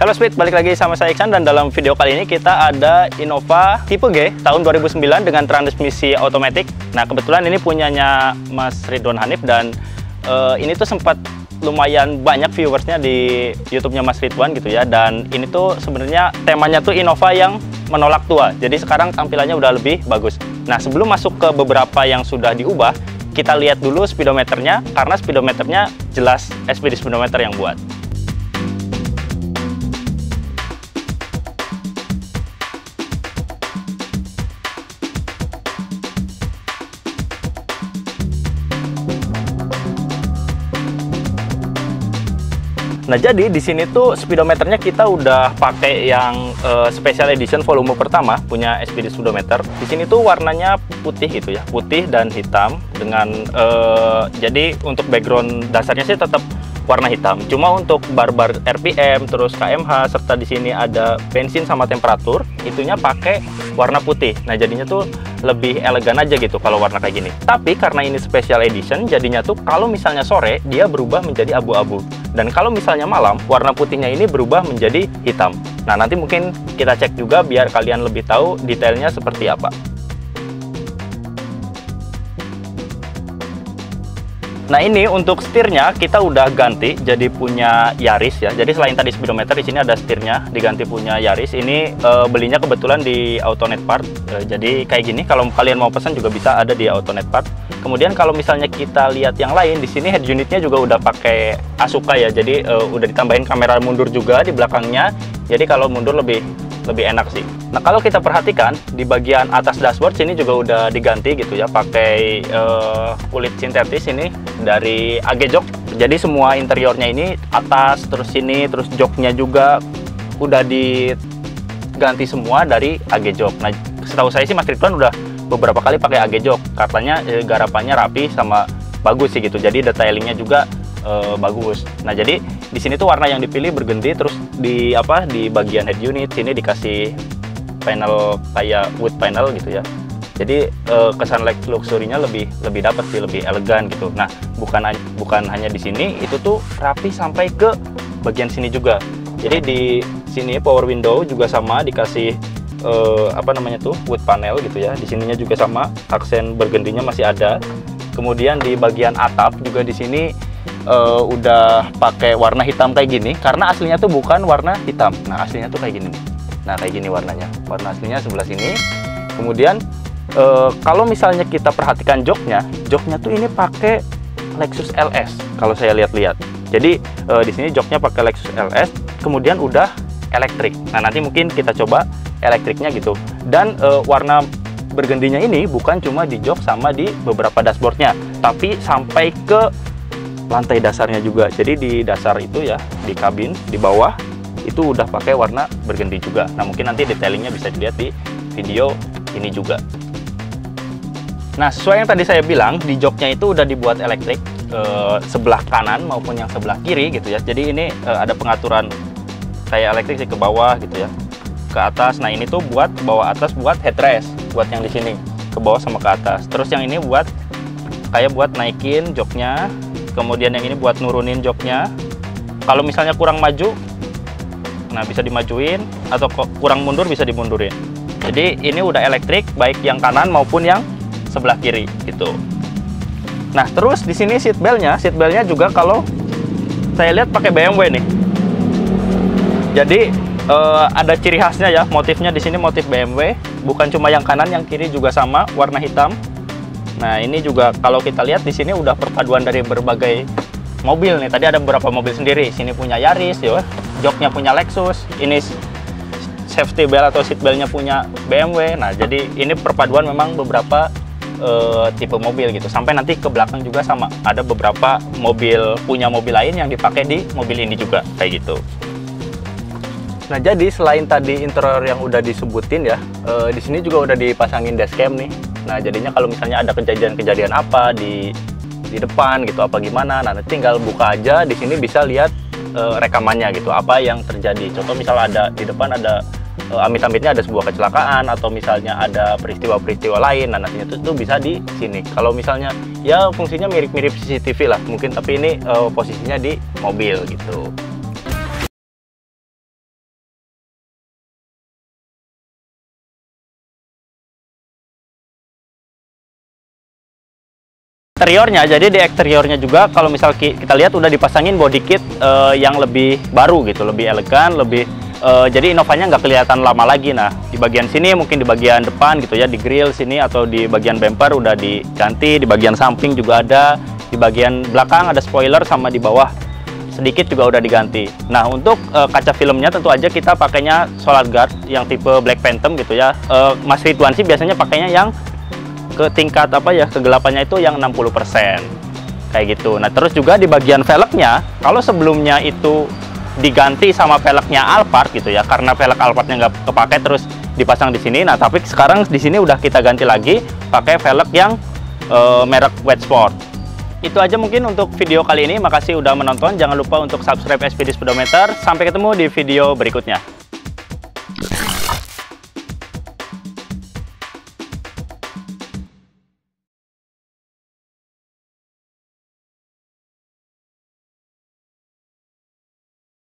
Halo Speed, balik lagi sama saya Iksan, dan dalam video kali ini kita ada Innova tipe G tahun 2009 dengan transmisi otomatis. Nah, kebetulan ini punyanya Mas Ridwan Hanif, dan ini tuh sempat lumayan banyak viewersnya di YouTube-nya Mas Ridwan gitu ya. Dan ini tuh sebenarnya temanya tuh Innova yang menolak tua. Jadi sekarang tampilannya udah lebih bagus. Nah, sebelum masuk ke beberapa yang sudah diubah, kita lihat dulu speedometernya, karena speedometernya jelas SPD speedometer yang buat. Nah, jadi di sini tuh speedometernya kita udah pakai yang special edition volume pertama punya SPD speedometer. Di sini tuh warnanya putih gitu ya, putih dan hitam dengan jadi untuk background dasarnya sih tetap warna hitam. Cuma untuk bar-bar RPM, terus KMH, serta di sini ada bensin sama temperatur, itunya pakai warna putih. Nah, jadinya tuh lebih elegan aja gitu kalau warna kayak gini. Tapi karena ini special edition, jadinya tuh kalau misalnya sore dia berubah menjadi abu-abu. Dan kalau misalnya malam, warna putihnya ini berubah menjadi hitam. Nah, nanti mungkin kita cek juga biar kalian lebih tahu detailnya seperti apa. Nah, ini untuk setirnya kita udah ganti jadi punya Yaris ya. Jadi selain tadi speedometer, di sini ada setirnya diganti punya Yaris. Ini belinya kebetulan di Autonet Part. Jadi kayak gini, kalau kalian mau pesan juga bisa ada di Autonet Part. Kemudian kalau misalnya kita lihat yang lain, di sini head unitnya juga udah pakai Asuka ya. Jadi udah ditambahin kamera mundur juga di belakangnya. Jadi kalau mundur lebih enak sih. Nah, kalau kita perhatikan di bagian atas dashboard sini juga udah diganti gitu ya, pakai kulit sintetis ini dari AG Jok. Jadi semua interiornya ini atas, terus sini, terus joknya juga udah diganti semua dari AG Jok. Nah, setahu saya sih Mas Ridwan udah beberapa kali pakai AG Jok. Katanya garapannya rapi sama bagus sih gitu. Jadi detailingnya juga bagus. Nah, jadi di sini tuh warna yang dipilih berganti, terus di bagian head unit sini dikasih panel kayak wood panel gitu ya. Jadi kesan luxury-nya lebih dapat sih, lebih elegan gitu. Nah, bukan hanya di sini, itu tuh rapi sampai ke bagian sini juga. Jadi di sini power window juga sama dikasih wood panel gitu ya. Di sininya juga sama, aksen bergantinya masih ada. Kemudian di bagian atap juga di sini udah pakai warna hitam kayak gini, karena aslinya tuh bukan warna hitam. Nah, aslinya tuh kayak gini nih. Nah, kayak gini warnanya. Warna aslinya sebelah sini. Kemudian kalau misalnya kita perhatikan joknya tuh ini pakai Lexus LS kalau saya lihat-lihat. Jadi di sini joknya pakai Lexus LS, kemudian udah elektrik. Nah, nanti mungkin kita coba elektriknya gitu. Dan warna bergantinya ini bukan cuma di jok sama di beberapa dashboardnya, tapi sampai ke lantai dasarnya juga. Jadi di dasar itu ya, di kabin di bawah itu udah pakai warna berganti juga. Nah, mungkin nanti detailingnya bisa dilihat di video ini juga. Nah, sesuai yang tadi saya bilang, di joknya itu udah dibuat elektrik sebelah kanan maupun yang sebelah kiri gitu ya. Jadi ini ada pengaturan kayak elektrik sih ke bawah gitu ya, ke atas. Nah, ini tuh buat bawah atas, buat headrest, buat yang di sini ke bawah sama ke atas. Terus yang ini buat naikin joknya. Kemudian yang ini buat nurunin joknya. Kalau misalnya kurang maju, nah bisa dimajuin, atau kurang mundur bisa dimundurin. Jadi ini udah elektrik baik yang kanan maupun yang sebelah kiri gitu. Nah, terus di sini seat beltnya juga kalau saya lihat pakai BMW nih. Jadi ada ciri khasnya ya, motifnya di sini motif BMW, bukan cuma yang kanan, yang kiri juga sama warna hitam. Nah, ini juga kalau kita lihat di sini udah perpaduan dari berbagai mobil nih. Tadi ada beberapa mobil sendiri. Sini punya Yaris ya, joknya punya Lexus, ini safety belt atau seat beltnya punya BMW. Nah, jadi ini perpaduan memang beberapa tipe mobil gitu. Sampai nanti ke belakang juga sama. Ada beberapa mobil punya mobil lain yang dipakai di mobil ini juga kayak gitu. Nah, jadi selain tadi interior yang udah disebutin ya, di sini juga udah dipasangin dashcam nih. Nah, jadinya kalau misalnya ada kejadian-kejadian apa di depan gitu, apa gimana, nah tinggal buka aja, di sini bisa lihat rekamannya gitu, apa yang terjadi. Contoh misalnya ada di depan ada amit-amitnya ada sebuah kecelakaan, atau misalnya ada peristiwa-peristiwa lain, nah nantinya itu bisa di sini. Kalau misalnya ya fungsinya mirip-mirip CCTV lah mungkin, tapi ini posisinya di mobil gitu. eksteriornya, jadi di eksteriornya juga kalau misal kita lihat udah dipasangin body kit yang lebih baru gitu, lebih elegan, lebih jadi Innovanya nggak kelihatan lama lagi. Nah, di bagian sini mungkin di bagian depan gitu ya, di grill sini atau di bagian bumper udah diganti, di bagian samping juga ada, di bagian belakang ada spoiler, sama di bawah sedikit juga udah diganti. Nah, untuk kaca filmnya tentu aja kita pakainya Solar Guard yang tipe Black Phantom gitu ya. Mas Ridwan sih biasanya pakainya yang ke tingkat apa ya, kegelapannya itu yang 60% kayak gitu. Nah, terus juga di bagian velgnya, kalau sebelumnya itu diganti sama velgnya Alphard gitu ya, karena velg Alphardnya nggak kepake terus dipasang di sini. Nah, tapi sekarang di sini udah kita ganti lagi pakai velg yang merek White Sport. Itu aja mungkin untuk video kali ini. Makasih udah menonton. Jangan lupa untuk subscribe SPD Speedometer. Sampai ketemu di video berikutnya.